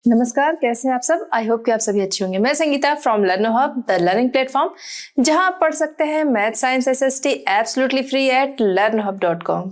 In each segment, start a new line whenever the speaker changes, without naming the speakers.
नमस्कार, कैसे हैं आप सब। आई होप कि आप सभी अच्छे होंगे। मैं Sangeeta from लर्नो hub, the learning platform, जहां आप पढ़ सकते हैं math science SST absolutely free at learnhub.com।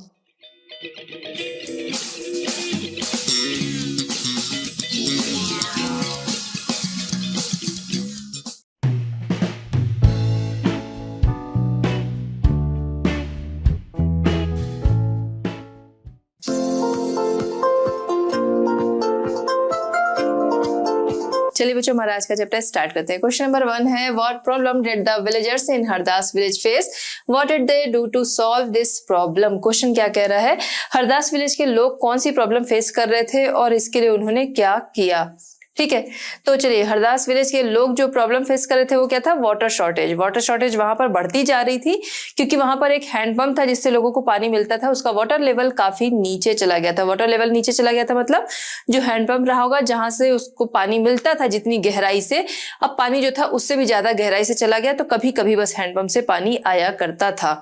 चलिए बच्चों, हमारा आज का चैप्टर स्टार्ट करते हैं। क्वेश्चन नंबर 1 है, what problem did the villagers in Hardas village face, what did they do to solve this problem. Question क्या कह रहा है, हरदास विलेज के लोग कौन सी प्रॉब्लम फेस कर रहे थे और इसके लिए उन्होंने क्या किया। ठीक है, तो चलिए, हरदास विलेज के लोग जो प्रॉब्लम फेस कर रहे थे वो क्या था, वाटर शॉर्टेज। वाटर शॉर्टेज वहां पर बढ़ती जा रही थी क्योंकि वहां पर एक हैंडपंप था जिससे लोगों को पानी मिलता था, उसका वाटर लेवल काफी नीचे चला गया था। वाटर लेवल नीचे चला गया था मतलब जो हैंडपंप रहा होगा जहां से उसको पानी मिलता था जितनी गहराई से, अब पानी जो था उससे भी ज्यादा गहराई से चला गया, तो कभी कभी बस हैंडपंप से पानी आया करता था,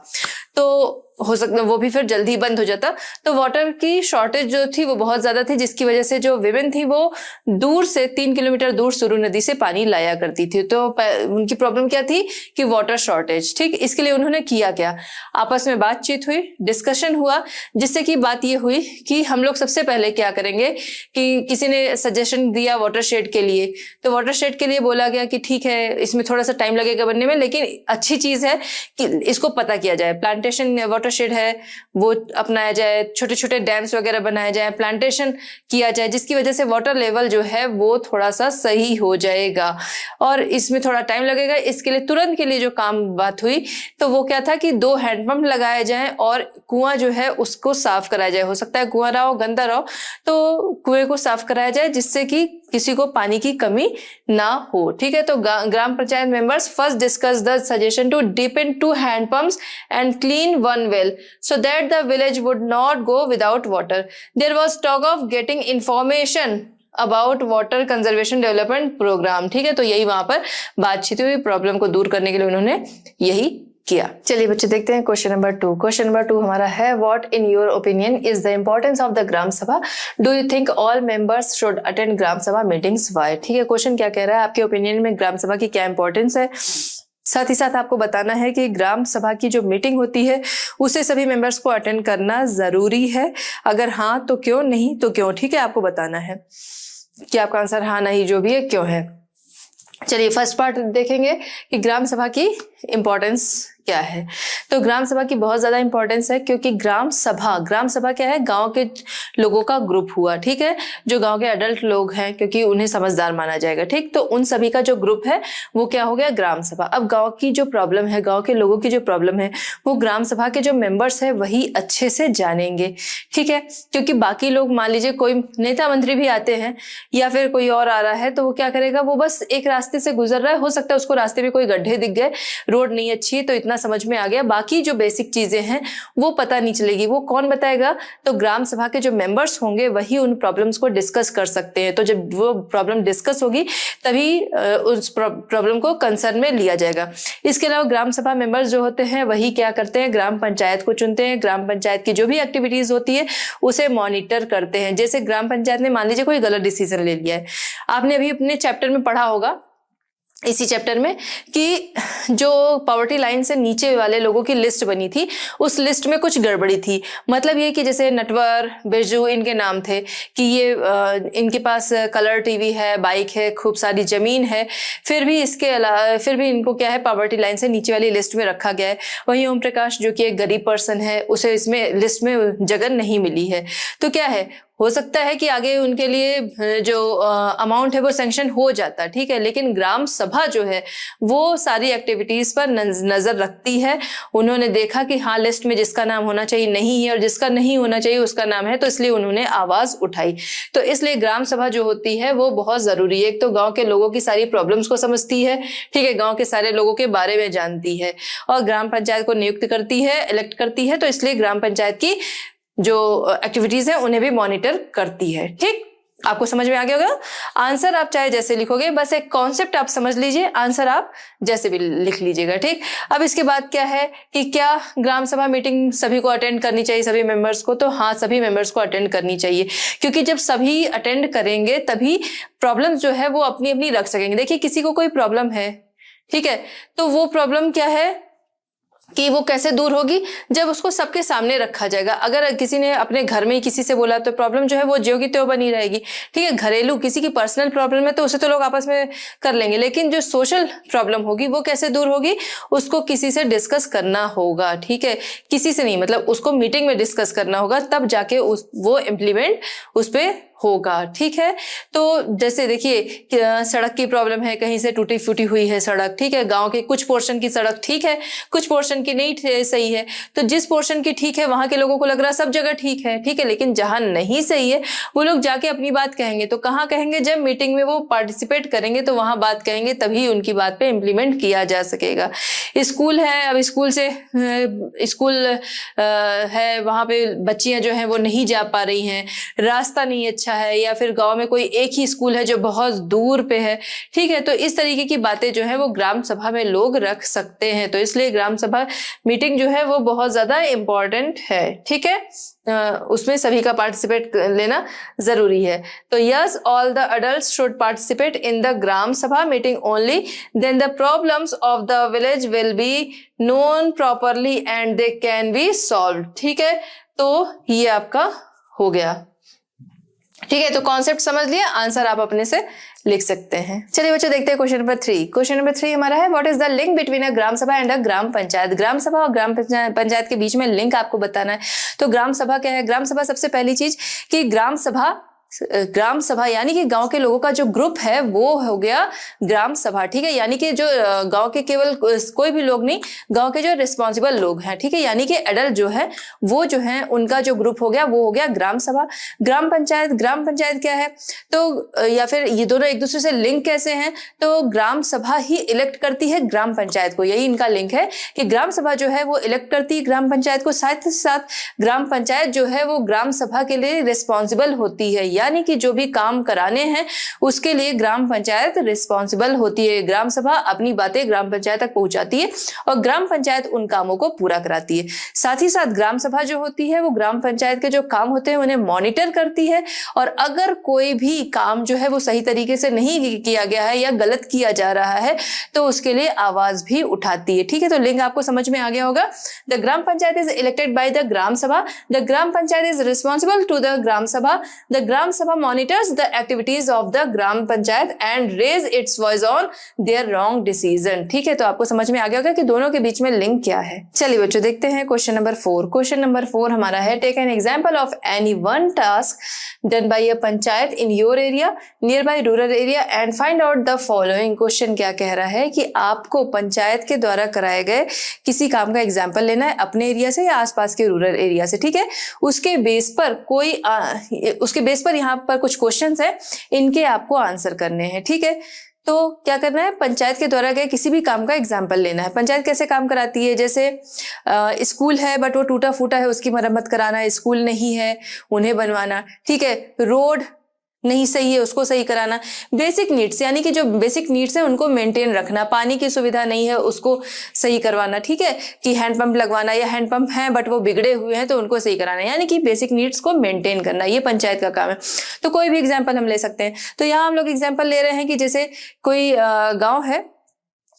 तो हो सकता वो भी फिर जल्दी बंद हो जाता। तो वाटर की शॉर्टेज जो थी वो बहुत ज्यादा थी, जिसकी वजह से जो विमेन थी वो दूर से 3 किलोमीटर दूर सुरु नदी से पानी लाया करती थी। तो उनकी प्रॉब्लम क्या थी कि वाटर शॉर्टेज। ठीक, इसके लिए उन्होंने किया क्या, आपस में बातचीत हुई, डिस्कशन हुआ, जिससे कि बात ये हुई कि हम लोग सबसे पहले क्या करेंगे कि किसी ने सजेशन दिया वाटर शेड के लिए, तो वाटर शेड के लिए बोला गया कि ठीक है इसमें थोड़ा सा टाइम लगेगा बनने में, लेकिन अच्छी चीज है कि इसको पता किया जाए। प्लांटेशन वाटर शेड है वो अपनाया जाए, छोटे छोटे डैम्स वगैरह बनाए जाए, प्लांटेशन किया जाए, जिसकी वजह से वाटर लेवल जो है वो थोड़ा सा सही हो जाएगा और इसमें थोड़ा टाइम लगेगा। इसके लिए तुरंत के लिए जो काम बात हुई तो वो क्या था कि 2 हैंडपंप लगाए जाएं और कुआं जो है उसको साफ कराया जाए। हो सकता है कुआं रहा हो, गंदा रहो, तो कुएं को साफ कराया जाए जिससे कि किसी को पानी की कमी ना हो। ठीक है, तो gram panchayat members first discuss the suggestion to deepen 2 hand pumps and clean 1 well so that the village would not go without water. There was talk of getting information about water conservation development program. ठीक है, तो यही वहां पर बातचीत हुई, problem को दूर करने के लिए उन्होंने यही किया। चलिए बच्चे देखते हैं क्वेश्चन नंबर 2। क्वेश्चन नंबर 2 हमारा है, what in your opinion is the importance of the gram sabha, do you think all members should attend gram sabha meetings, why. ठीक है, क्वेश्चन क्या कह रहा है, आपके ओपिनियन में ग्राम सभा की क्या इंपॉर्टेंस है, साथ ही साथ आपको बताना है कि ग्राम सभा की जो मीटिंग होती है उसे सभी मेंबर्स को अटेंड करना जरूरी है, अगर हाँ तो क्यों, नहीं तो क्यों। ठीक है, आपको बताना है कि आपका आंसर हाँ नहीं जो भी है क्यों है। चलिए फर्स्ट पार्ट देखेंगे कि ग्राम सभा की इंपॉर्टेंस क्या है। तो ग्राम सभा की बहुत ज्यादा इंपॉर्टेंस है क्योंकि ग्राम सभा क्या है, गांव के लोगों का ग्रुप हुआ। ठीक है, जो गांव के एडल्ट लोग हैं क्योंकि उन्हें समझदार माना जाएगा। ठीक, तो उन सभी का जो ग्रुप है वो क्या हो गया, ग्राम सभा। अब गांव की जो प्रॉब्लम है, गांव के लोगों की जो प्रॉब्लम है वो ग्राम सभा के जो मेंबर्स है वही अच्छे से जानेंगे। ठीक है, क्योंकि बाकी लोग, मान लीजिए कोई नेता मंत्री भी आते हैं या फिर कोई और आ रहा है, तो वो क्या करेगा, वो बस एक रास्ते से गुजर रहा है, हो सकता है उसको रास्ते में कोई गड्ढे दिख गए, रोड नहीं अच्छी है, तो इतना समझ में आ गया, बाकी जो बेसिक चीजें हैं वो पता नहीं चलेगी। वो कौन बताएगा, तो ग्राम सभा के जो मेंबर्स होंगे वही उन प्रॉब्लम्स को डिस्कस कर सकते हैं। तो जब वो प्रॉब्लम डिस्कस होगी तभी उस प्रॉब्लम को कंसर्न में लिया जाएगा। इसके अलावा ग्राम सभा मेंबर्स जो होते हैं वही क्या करते हैं, ग्राम पंचायत को चुनते हैं, ग्राम पंचायत की जो भी एक्टिविटीज होती है उसे मॉनिटर करते हैं। जैसे ग्राम पंचायत ने मान लीजिए कोई गलत डिसीजन ले लिया है, आपने अभी अपने चैप्टर में पढ़ा होगा, इसी चैप्टर में, कि जो पॉवर्टी लाइन से नीचे वाले लोगों की लिस्ट बनी थी उस लिस्ट में कुछ गड़बड़ी थी। मतलब ये कि जैसे नटवर, बिरजू इनके नाम थे कि ये इनके पास कलर टीवी है, बाइक है, खूब सारी जमीन है, फिर भी इसके अलावा फिर भी इनको क्या है, पॉवर्टी लाइन से नीचे वाली लिस्ट में रखा गया है। वहीं ओम प्रकाश जो कि एक गरीब पर्सन है, उसे इसमें लिस्ट में जगह नहीं मिली है। तो क्या है, हो सकता है कि आगे उनके लिए जो अमाउंट है वो सैंक्शन हो जाता। ठीक है, लेकिन ग्राम सभा जो है वो सारी एक्टिविटीज पर नजर रखती है। उन्होंने देखा कि हाँ लिस्ट में जिसका नाम होना चाहिए नहीं है और जिसका नहीं होना चाहिए उसका नाम है, तो इसलिए उन्होंने आवाज उठाई। तो इसलिए ग्राम सभा जो होती है वो बहुत जरूरी है। एक तो गांव के लोगों की सारी प्रॉब्लम्स को समझती है, ठीक है, गांव के सारे लोगों के बारे में जानती है और ग्राम पंचायत को नियुक्त करती है, इलेक्ट करती है, तो इसलिए ग्राम पंचायत की जो एक्टिविटीज है उन्हें भी मॉनिटर करती है। ठीक, आपको समझ में आ गया होगा। आंसर आप चाहे जैसे लिखोगे, बस एक कॉन्सेप्ट आप समझ लीजिए, आंसर आप जैसे भी लिख लीजिएगा, ठीक। अब इसके बाद क्या है कि क्या ग्राम सभा मीटिंग सभी को अटेंड करनी चाहिए, सभी मेंबर्स को? तो हाँ, सभी मेंबर्स को अटेंड करनी चाहिए, क्योंकि जब सभी अटेंड करेंगे तभी प्रॉब्लम जो है वो अपनी अपनी रख सकेंगे। देखिए, किसी को कोई प्रॉब्लम है, ठीक है, तो वो प्रॉब्लम क्या है कि वो कैसे दूर होगी, जब उसको सबके सामने रखा जाएगा। अगर किसी ने अपने घर में ही किसी से बोला तो प्रॉब्लम जो है वो ज्यों की त्यों बनी रहेगी, ठीक है। घरेलू किसी की पर्सनल प्रॉब्लम है तो उसे तो लोग आपस में कर लेंगे, लेकिन जो सोशल प्रॉब्लम होगी वो कैसे दूर होगी, उसको किसी से डिस्कस करना होगा, ठीक है। किसी से नहीं, मतलब उसको मीटिंग में डिस्कस करना होगा, तब जाके वो इम्प्लीमेंट उस पर होगा, ठीक है। तो जैसे देखिए, सड़क की प्रॉब्लम है, कहीं से टूटी फूटी हुई है सड़क, ठीक है। गांव के कुछ पोर्शन की सड़क ठीक है, कुछ पोर्शन की नहीं सही है, तो जिस पोर्शन की ठीक है वहां के लोगों को लग रहा है सब जगह ठीक है, ठीक है, लेकिन जहां नहीं सही है वो लोग जाके अपनी बात कहेंगे। तो कहाँ कहेंगे? जब मीटिंग में वो पार्टिसिपेट करेंगे तो वहां बात कहेंगे, तभी उनकी बात पे इम्प्लीमेंट किया जा सकेगा। स्कूल है, अब स्कूल है, वहां पे बच्चियां जो हैं वो नहीं जा पा रही हैं, रास्ता नहीं अच्छा है, या फिर गांव में कोई एक ही स्कूल है जो बहुत दूर पे है, ठीक है। तो इस तरीके की बातें जो है वो ग्राम सभा में लोग रख सकते हैं, तो इसलिए ग्राम सभा मीटिंग जो है वो बहुत ज्यादा इंपॉर्टेंट है, ठीक है। उसमें सभी का पार्टिसिपेट लेना जरूरी है। तो yes, all the adults should participate in the gram sabha meeting only, then the problems of the village will be known properly and they can be solved, ठीक है। तो ये आपका हो गया, ठीक है। तो कॉन्सेप्ट समझ लिया, आंसर आप अपने से लिख सकते हैं। चलिए बच्चों, देखते हैं क्वेश्चन नंबर 3। क्वेश्चन नंबर 3 हमारा है, what is the link between a gram sabha and अ ग्राम पंचायत? ग्राम सभा और ग्राम पंचायत के बीच में लिंक आपको बताना है। तो ग्राम सभा क्या है? ग्राम सभा, सबसे पहली चीज कि ग्राम सभा यानी कि गांव के लोगों का जो ग्रुप है वो हो गया ग्राम सभा, ठीक है। यानी कि जो गांव के केवल कोई भी लोग नहीं, गांव के जो रिस्पॉन्सिबल लोग हैं, ठीक है, यानी कि एडल्ट जो है वो जो है उनका जो ग्रुप हो गया वो हो गया ग्राम सभा। ग्राम पंचायत क्या है? तो या फिर ये दोनों एक दूसरे से लिंक कैसे हैं? तो ग्राम सभा ही इलेक्ट करती है ग्राम पंचायत को, यही इनका लिंक है कि ग्राम सभा जो है वो इलेक्ट करती है ग्राम पंचायत को, साथ ही साथ ग्राम पंचायत जो है वो ग्राम सभा के लिए रिस्पॉन्सिबल होती है, यानी कि जो भी काम कराने हैं उसके लिए ग्राम पंचायत रिस्पॉन्सिबल होती है। ग्राम सभा अपनी बातें ग्राम पंचायत तक पहुंचाती है और ग्राम पंचायत उन कामों को पूरा कराती है। साथ ही साथ ग्राम सभा जो होती है वो ग्राम पंचायत के जो काम होते हैं उन्हें मॉनिटर करती है, और अगर कोई भी काम जो है वो सही तरीके से नहीं किया गया है या गलत किया जा रहा है तो उसके लिए आवाज भी उठाती है, ठीक है। तो लिंक आपको समझ में आ गया होगा। The gram panchayat is elected by the gram sabha, the gram panchayat is responsible to the gram sabha, the gram सभा monitors the activities of the gram panchayat and raise its voice on their wrong decision, ठीक है। तो आपको समझ में आ गया होगा कि दोनों के बीच में लिंक क्या है। चलिए बच्चों, देखते हैं क्वेश्चन नंबर 4। क्वेश्चन नंबर 4 हमारा है, take an example of any one task done by a panchayat in your area nearby rural area and find out the following. Question क्या कह रहा है कि आपको पंचायत के द्वारा कराए गए किसी काम का एग्जाम्पल लेना है अपने एरिया से या आसपास के रूरल एरिया से, ठीक है। उसके बेस पर यहाँ पर कुछ क्वेश्चंस है, इनके आपको आंसर करने हैं, ठीक है। तो क्या करना है, पंचायत के द्वारा गए किसी भी काम का एग्जाम्पल लेना है। पंचायत कैसे काम कराती है? जैसे स्कूल है बट वो टूटा फूटा है, उसकी मरम्मत कराना, स्कूल नहीं है उन्हें बनवाना, ठीक है। रोड नहीं सही है उसको सही कराना, बेसिक नीड्स यानी कि जो बेसिक नीड्स है उनको मेंटेन रखना, पानी की सुविधा नहीं है उसको सही करवाना, ठीक है, कि हैंडपंप लगवाना या हैंडपंप है बट वो बिगड़े हुए हैं तो उनको सही कराना, यानी कि बेसिक नीड्स को मेंटेन करना, ये पंचायत का काम है। तो कोई भी एग्जाम्पल हम ले सकते हैं। तो यहाँ हम लोग एग्जाम्पल ले रहे हैं कि जैसे कोई गाँव है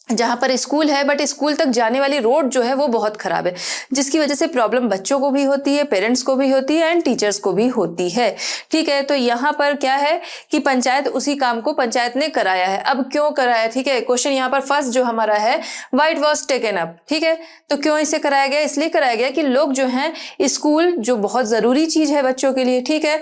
जहां पर स्कूल है बट स्कूल तक जाने वाली रोड जो है वो बहुत खराब है, जिसकी वजह से प्रॉब्लम बच्चों को भी होती है, पेरेंट्स को भी होती है एंड टीचर्स को भी होती है, ठीक है। तो यहाँ पर क्या है कि पंचायत उसी काम को पंचायत ने कराया है। अब क्यों कराया, ठीक है, क्वेश्चन यहाँ पर फर्स्ट जो हमारा है, why it was taken up, ठीक है। तो क्यों इसे कराया गया? इसलिए कराया गया कि लोग जो हैं स्कूल जो बहुत जरूरी चीज है बच्चों के लिए, ठीक है,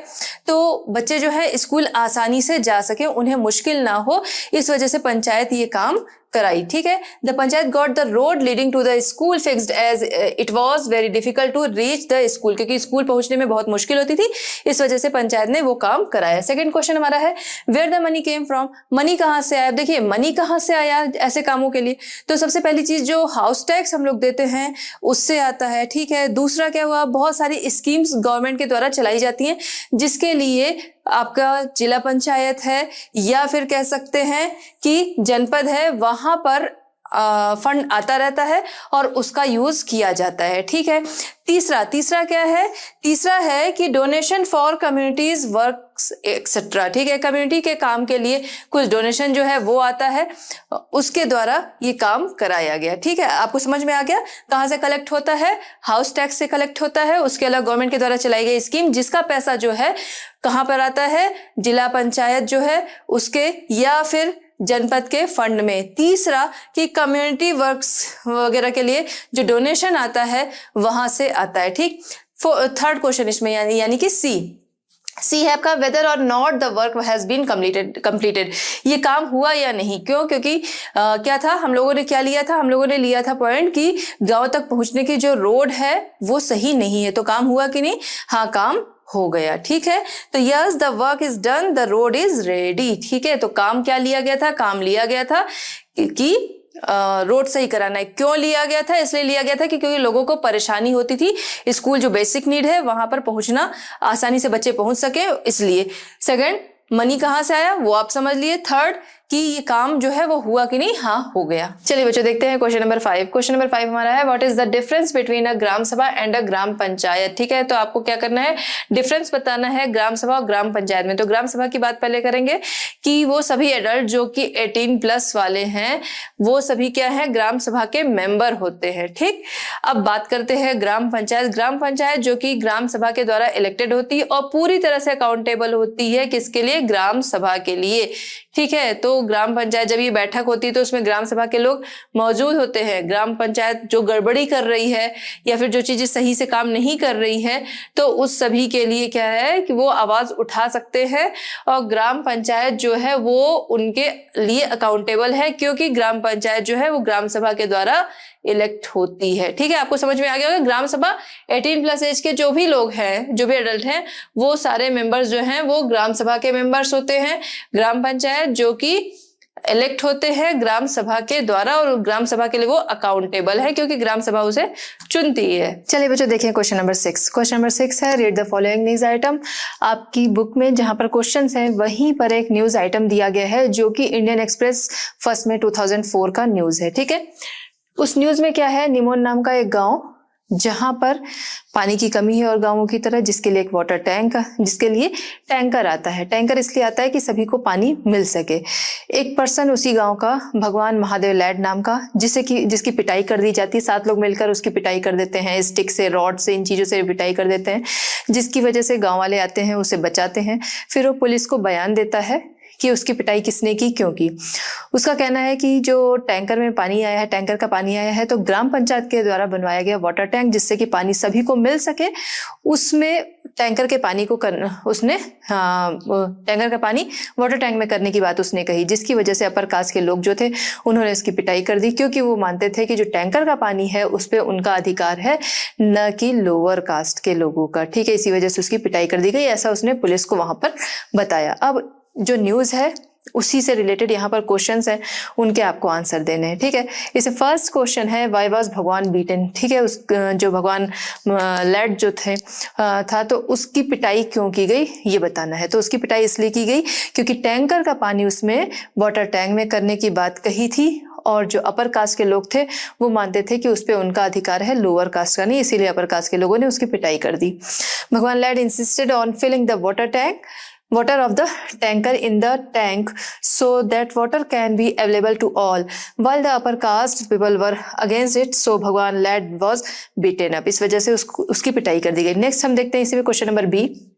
तो बच्चे जो है स्कूल आसानी से जा सके, उन्हें मुश्किल ना हो, इस वजह से पंचायत ये काम कराई, ठीक है। The panchayat got the road leading to the school fixed as it was very difficult to reach the school, क्योंकि स्कूल पहुंचने में बहुत मुश्किल होती थी, इस वजह से पंचायत ने वो काम कराया। सेकंड क्वेश्चन हमारा है, where the money came from, money कहाँ से आया? देखिए मनी कहाँ से आया ऐसे कामों के लिए, तो सबसे पहली चीज जो हाउस टैक्स हम लोग देते हैं उससे आता है, ठीक है। दूसरा क्या हुआ, बहुत सारी स्कीम्स गवर्नमेंट के द्वारा चलाई जाती हैं जिसके लिए आपका जिला पंचायत है या फिर कह सकते हैं कि जनपद है, वहां पर फंड आता रहता है और उसका यूज किया जाता है। ठीक है, तीसरा क्या है? तीसरा है कि donation for communities works etcetera. ठीक है, कम्युनिटी के काम के लिए कुछ डोनेशन जो है वो आता है, उसके द्वारा ये काम कराया गया। ठीक है, आपको समझ में आ गया? कहाँ से कलेक्ट होता है? हाउस टैक्स से कलेक्ट होता है। उसके अलावा गवर्नमेंट के द्वारा चलाई गई स्कीम जिसका पैसा जो है कहाँ पर आता है? जिला पंचायत जो है उसके या फिर जनपद के फंड में। तीसरा कि कम्युनिटी वर्क्स वगैरह के लिए जो डोनेशन आता है वहां से आता है। ठीक, थर्ड क्वेश्चन इसमें यानी कि सी है आपका वेदर और not the work has been completed. ये काम हुआ या नहीं। क्यों? क्योंकि क्या था, हम लोगों ने क्या लिया था? हम लोगों ने लिया था पॉइंट कि गांव तक पहुंचने की जो रोड है वो सही नहीं है। तो काम हुआ कि नहीं? हाँ, काम हो गया। ठीक है, तो yes the work is done, the road is ready. ठीक है, तो काम क्या लिया गया था? काम लिया गया था कि रोड सही कराना है। क्यों लिया गया था? इसलिए लिया गया था कि क्योंकि लोगों को परेशानी होती थी, स्कूल जो बेसिक नीड है वहां पर पहुंचना आसानी से बच्चे पहुंच सके, इसलिए। सेकंड, मनी कहाँ से आया वो आप समझ लिए। थर्ड कि ये काम जो है वो हुआ कि नहीं? हाँ, हो गया। चलिए बच्चों देखते हैं क्वेश्चन नंबर 5। क्वेश्चन नंबर 5 हमारा है what is the difference between a gram sabha and अ ग्राम पंचायत। ठीक है, तो आपको क्या करना है? डिफरेंस बताना है ग्राम सभा और ग्राम पंचायत में। तो ग्राम सभा की बात पहले करेंगे कि वो सभी एडल्ट जो कि 18+ वाले हैं वो सभी क्या है? ग्राम सभा के मेंबर होते हैं। ठीक, अब बात करते हैं ग्राम पंचायत। ग्राम पंचायत जो कि ग्राम सभा के द्वारा इलेक्टेड होती है और पूरी तरह से अकाउंटेबल होती है किसके लिए? ग्राम सभा के लिए। ठीक है, तो ग्राम पंचायत जब ये बैठक होती है तो उसमें ग्राम सभा के लोग मौजूद होते हैं। ग्राम पंचायत जो गड़बड़ी कर रही है या फिर जो चीजें सही से काम नहीं कर रही है तो उस सभी के लिए क्या है कि वो आवाज उठा सकते हैं और ग्राम पंचायत जो है वो उनके लिए अकाउंटेबल है क्योंकि ग्राम पंचायत जो है वो ग्राम सभा के द्वारा इलेक्ट होती है। ठीक है, आपको समझ में आ गया होगा। ग्राम सभा 18+ एज के जो भी लोग हैं, जो भी एडल्ट हैं, वो सारे मेंबर्स जो हैं वो ग्राम सभा के मेंबर्स होते हैं। ग्राम पंचायत जो कि इलेक्ट होते हैं ग्राम सभा के द्वारा और ग्राम सभा के लिए वो अकाउंटेबल है क्योंकि ग्राम सभा उसे चुनती है। चलिए बच्चों देखें क्वेश्चन नंबर 6। क्वेश्चन नंबर 6 है read the following news item. आपकी बुक में जहां पर क्वेश्चंस हैं वहीं पर एक न्यूज आइटम दिया गया है जो कि इंडियन एक्सप्रेस 1 मई 2004 का न्यूज है। ठीक है, उस न्यूज में क्या है? निमोन नाम का एक गांव जहां पर पानी की कमी है और गांवों की तरह, जिसके लिए एक वाटर टैंक, जिसके लिए टैंकर आता है। टैंकर इसलिए आता है कि सभी को पानी मिल सके। एक पर्सन उसी गांव का, भगवान महादेव लैड नाम का, जिसकी पिटाई कर दी जाती है। 7 लोग मिलकर उसकी पिटाई कर देते हैं, स्टिक से, रॉड से, इन चीजों से पिटाई कर देते हैं, जिसकी वजह से गांव वाले आते हैं, उसे बचाते हैं। फिर वो पुलिस को बयान देता है कि उसकी पिटाई किसने की, क्यों की। उसका कहना है कि जो टैंकर में पानी आया है, टैंकर का पानी आया है तो ग्राम पंचायत के द्वारा बनवाया गया वाटर टैंक जिससे कि पानी सभी को मिल सके, उसमें टैंकर के पानी को टैंकर का पानी वाटर टैंक में करने की बात उसने कही, जिसकी वजह से अपर कास्ट के लोग जो थे उन्होंने उसकी पिटाई कर दी क्योंकि वो मानते थे कि जो टैंकर का पानी है उस पर उनका अधिकार है, न कि लोअर कास्ट के लोगों का। ठीक है, इसी वजह से उसकी पिटाई कर दी गई, ऐसा उसने पुलिस को वहां पर बताया। अब जो न्यूज है उसी से रिलेटेड यहाँ पर क्वेश्चंस हैं, उनके आपको आंसर देने हैं। ठीक है, इसे फर्स्ट क्वेश्चन है व्हाई वाज भगवान बीटन। ठीक है, उस जो भगवान लैड जो थे था तो उसकी पिटाई क्यों की गई ये बताना है। तो उसकी पिटाई इसलिए की गई क्योंकि टैंकर का पानी उसमें वाटर टैंक में करने की बात कही थी और जो अपर कास्ट के लोग थे वो मानते थे कि उस पर उनका अधिकार है, लोअर कास्ट का नहीं, इसीलिए अपर कास्ट के लोगों ने उसकी पिटाई कर दी। Bhagwan Lad insisted on filling the water of the tanker in the tank so that water can be available to all, while the upper caste people were against it, so भगवान लैड was beaten up। इस वजह से उसकी पिटाई कर दी गई। Next हम देखते हैं इसी में क्वेश्चन नंबर बी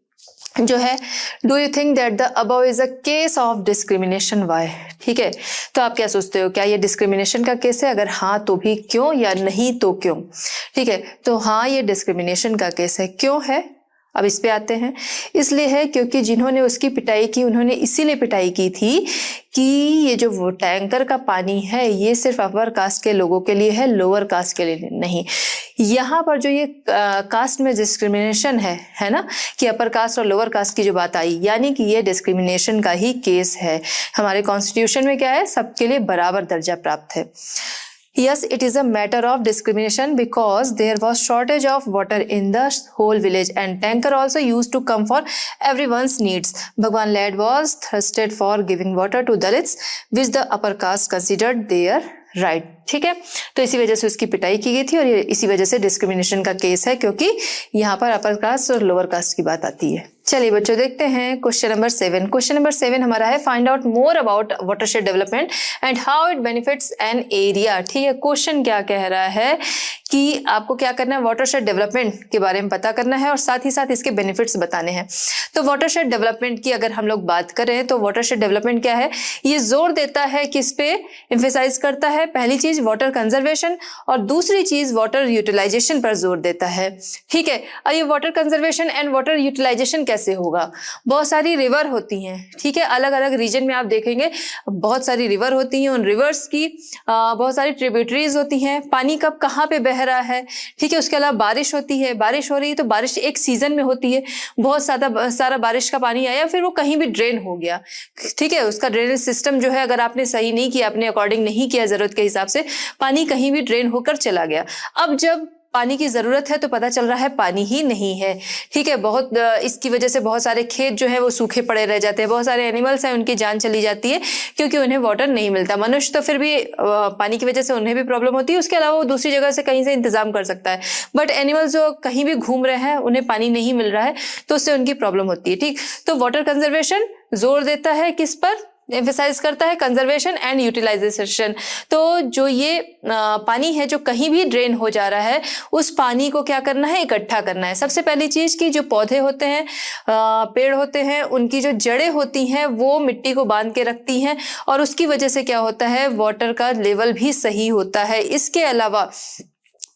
जो है do you think that the above is a case of discrimination why. ठीक है, तो आप क्या सोचते हो, क्या ये डिस्क्रिमिनेशन का केस है? अगर हाँ तो भी क्यों, या नहीं तो क्यों? ठीक है, तो हाँ ये डिस्क्रिमिनेशन का केस है। क्यों है अब इस पे आते हैं। इसलिए है क्योंकि जिन्होंने उसकी पिटाई की उन्होंने इसीलिए पिटाई की थी कि ये जो वो टैंकर का पानी है ये सिर्फ अपर कास्ट के लोगों के लिए है, लोअर कास्ट के लिए नहीं। यहाँ पर जो ये कास्ट में डिस्क्रिमिनेशन है ना, कि अपर कास्ट और लोअर कास्ट की जो बात आई, यानी कि ये डिस्क्रिमिनेशन का ही केस है। हमारे कॉन्स्टिट्यूशन में क्या है, सबके लिए बराबर दर्जा प्राप्त है। Yes, it is a matter of discrimination because there was shortage of water in the whole village and tanker also used to come for everyone's needs. Bhagwan lad was thirsted for giving water to Dalits which the upper caste considered their right. ठीक है, तो इसी वजह से उसकी पिटाई की गई थी और ये इसी वजह से डिस्क्रिमिनेशन का केस है, क्योंकि यहाँ पर अपर कास्ट और लोअर कास्ट की बात आती है। चलिए बच्चों देखते हैं क्वेश्चन नंबर 7। क्वेश्चन नंबर 7 हमारा है find out more about watershed development and how it benefits an area. ठीक है, क्वेश्चन क्या कह रहा है कि आपको क्या करना है, वाटरशेड डेवलपमेंट के बारे में पता करना है और साथ ही साथ इसके बेनिफिट्स बताने हैं। तो वाटरशेड डेवलपमेंट की अगर हम लोग बात करें तो वाटरशेड डेवलपमेंट क्या है, ये जोर देता है किस पे, एम्फेसाइज करता है, पहली चीज वाटर कंजर्वेशन और दूसरी चीज वाटर यूटिलाइजेशन पर जोर देता है। ठीक है, और ये water conservation and water utilization कैसे होगा, बहुत सारी रिवर होती हैं। ठीक है, अलग अलग रीजन में आप देखेंगे बहुत सारी रिवर होती हैं, उन रिवर्स की बहुत सारी ट्रिब्यूटरीज होती हैं, पानी कब कहाँ पे बह रहा है। ठीक है, उसके अलावा बारिश होती है, बारिश हो रही है तो बारिश एक सीजन में होती है, बहुत सारा बारिश का पानी आया फिर वो कहीं भी ड्रेन हो गया। ठीक है, उसका ड्रेनेज सिस्टम जो है अगर आपने सही नहीं किया, अपने अकॉर्डिंग नहीं किया जरूरत के हिसाब से, पानी कहीं भी ड्रेन होकर चला गया। अब जब पानी की जरूरत है तो पता चल रहा है पानी ही नहीं है। ठीक है, बहुत इसकी वजह से बहुत सारे खेत जो है वो सूखे पड़े रह जाते हैं, बहुत सारे एनिमल्स हैं उनकी जान चली जाती है क्योंकि उन्हें वाटर नहीं मिलता। मनुष्य तो फिर भी पानी की वजह से उन्हें भी प्रॉब्लम होती है, उसके अलावा वो दूसरी जगह से कहीं से इंतजाम कर सकता है, बट एनिमल्स जो कहीं भी घूम रहे हैं उन्हें पानी नहीं मिल रहा है तो उससे उनकी प्रॉब्लम होती है। ठीक, तो वाटर कंजर्वेशन जोर देता है किस पर, एम्फेसाइज करता है कंजर्वेशन एंड यूटिलाइजेशन। तो जो ये पानी है जो कहीं भी ड्रेन हो जा रहा है उस पानी को क्या करना है, इकट्ठा करना है। सबसे पहली चीज कि जो पौधे होते हैं, पेड़ होते हैं, उनकी जो जड़ें होती हैं वो मिट्टी को बांध के रखती हैं और उसकी वजह से क्या होता है, वाटर का लेवल भी सही होता है। इसके अलावा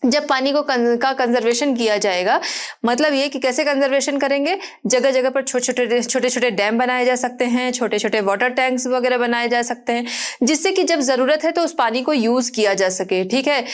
जब पानी को कंजर्वेशन किया जाएगा, मतलब ये कि कैसे कंजर्वेशन करेंगे, जगह जगह पर छोटे छोटे डैम बनाए जा सकते हैं, छोटे छोटे वाटर टैंक्स वगैरह बनाए जा सकते हैं, जिससे कि जब जरूरत है तो उस पानी को यूज किया जा सके। ठीक है,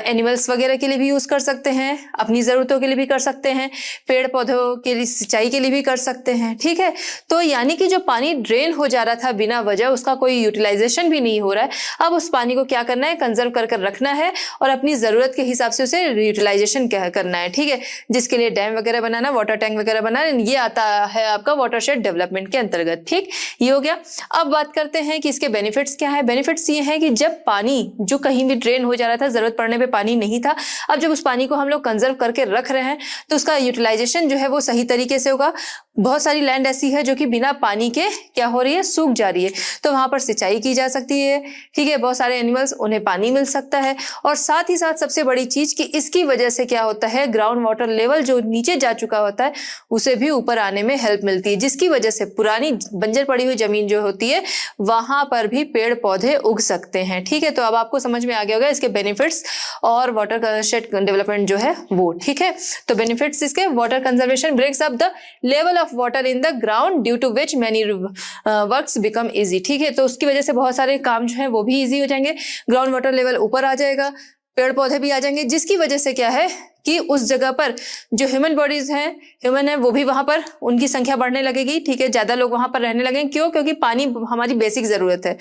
एनिमल्स वगैरह के लिए भी यूज कर सकते हैं, अपनी जरूरतों के लिए भी कर सकते हैं, पेड़ पौधों के लिए सिंचाई के लिए भी कर सकते हैं। ठीक है, तो यानी कि जो पानी ड्रेन हो जा रहा था बिना वजह, उसका कोई यूटिलाइजेशन भी नहीं हो रहा है, अब उस पानी को क्या करना है, कंजर्व कर रखना है और अपनी जरूरत के हिसाब से उसे यूटिलाइजेशन करना है। ठीक है, जिसके लिए डैम वगैरह बनाना, वाटर टैंक वगैरह बनाना, ये आता है आपका वाटरशेड डेवलपमेंट के अंतर्गत। ठीक, ये हो गया। अब बात करते हैं कि इसके बेनिफिट्स क्या है। बेनिफिट्स ये है कि जब पानी जो कहीं भी ड्रेन हो जा रहा था, जरूरत पड़ने पे पानी नहीं था, अब जब उस पानी को हम लोग कंजर्व करके रख रहे हैं तो उसका यूटिलाइजेशन जो है वो सही तरीके से होगा। बहुत सारी लैंड ऐसी है जो कि बिना पानी के क्या हो रही है, सूख जा रही है, तो वहां पर सिंचाई की जा सकती है। ठीक है, बहुत सारे एनिमल्स, उन्हें पानी मिल सकता है और साथ ही साथ सबसे बड़ी चीज कि इसकी वजह से क्या होता है, ग्राउंड वाटर लेवल जो नीचे जा चुका होता है उसे भी ऊपर आने में हेल्प मिलती है, जिसकी वजह से पुरानी बंजर पड़ी हुई जमीन जो होती है वहां पर भी पेड़ पौधे उग सकते हैं। ठीक है, तो अब आपको समझ में आ गया होगा इसके बेनिफिट्स और वाटरशेड डेवलपमेंट जो है वो। ठीक है, तो बेनिफिट्स इसके, water conservation breaks up the level of water in the ground due to which many works become easy. ठीक है, तो उसकी वजह से बहुत सारे काम जो है वो भी इजी हो जाएंगे, ग्राउंड वाटर लेवल ऊपर आ जाएगा, पेड़ पौधे भी आ जाएंगे, जिसकी वजह से क्या है कि उस जगह पर जो ह्यूमन बॉडीज हैं, ह्यूमन है, वो भी वहां पर उनकी संख्या बढ़ने लगेगी। ठीक है, ज्यादा लोग वहां पर रहने लगेंगे। क्यों? क्योंकि पानी हमारी बेसिक जरूरत है।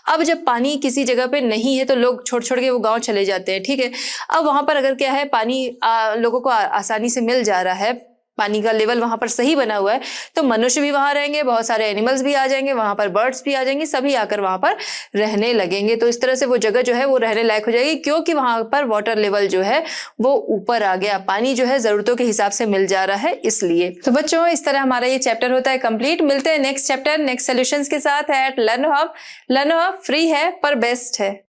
अब जब पानी किसी जगह पे नहीं है तो लोग छोड़ छोड़ के वो गांव चले जाते हैं। ठीक है, अब वहां पर अगर क्या है, पानी लोगों को आसानी से मिल जा रहा है, पानी का लेवल वहां पर सही बना हुआ है, तो मनुष्य भी वहां रहेंगे, बहुत सारे एनिमल्स भी आ जाएंगे, वहां पर बर्ड्स भी आ जाएंगे, सभी आकर वहां पर रहने लगेंगे। तो इस तरह से वो जगह जो है वो रहने लायक हो जाएगी, क्योंकि वहां पर वाटर लेवल जो है वो ऊपर आ गया, पानी जो है जरूरतों के हिसाब से मिल जा रहा है इसलिए। तो बच्चों, इस तरह हमारा ये चैप्टर होता है कंप्लीट। मिलते हैं नेक्स्ट चैप्टर नेक्स्ट सॉल्यूशंस के साथ at Learn Hub. Learn Hub free है पर बेस्ट है।